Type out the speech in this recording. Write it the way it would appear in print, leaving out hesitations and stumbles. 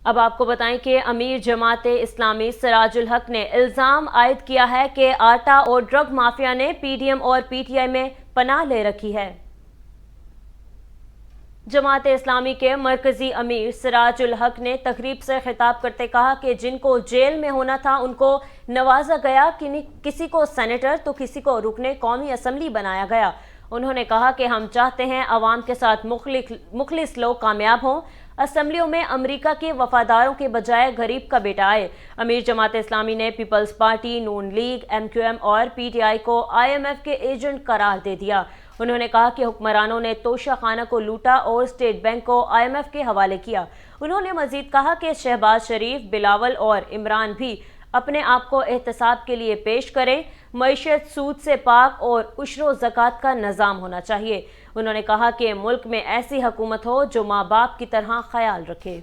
اب آپ کو بتائیں کہ امیر جماعت اسلامی سراج الحق نے الزام عائد کیا ہے کہ آٹا اور ڈرگ مافیا نے پی ڈی ایم اور پی ٹی آئی میں پناہ لے رکھی ہے۔ جماعت اسلامی کے مرکزی امیر سراج الحق نے تقریب سے خطاب کرتے کہا کہ جن کو جیل میں ہونا تھا ان کو نوازا گیا، کسی کو سینیٹر تو کسی کو رکن قومی اسمبلی بنایا گیا۔ انہوں نے کہا کہ ہم چاہتے ہیں عوام کے ساتھ مخلص لوگ کامیاب ہوں، اسمبلیوں میں امریکہ کے وفاداروں کے بجائے غریب کا بیٹا آئے۔ امیر جماعت اسلامی نے پیپلز پارٹی، نون لیگ، ایم کیو ایم اور پی ٹی آئی کو آئی ایم ایف کے ایجنٹ قرار دے دیا۔ انہوں نے کہا کہ حکمرانوں نے توشہ خانہ کو لوٹا اور اسٹیٹ بینک کو آئی ایم ایف کے حوالے کیا۔ انہوں نے مزید کہا کہ شہباز شریف، بلاول اور عمران بھی اپنے آپ کو احتساب کے لیے پیش کریں۔ معیشت سود سے پاک اور عشر و زکوٰۃ کا نظام ہونا چاہیے۔ انہوں نے کہا کہ ملک میں ایسی حکومت ہو جو ماں باپ کی طرح خیال رکھے۔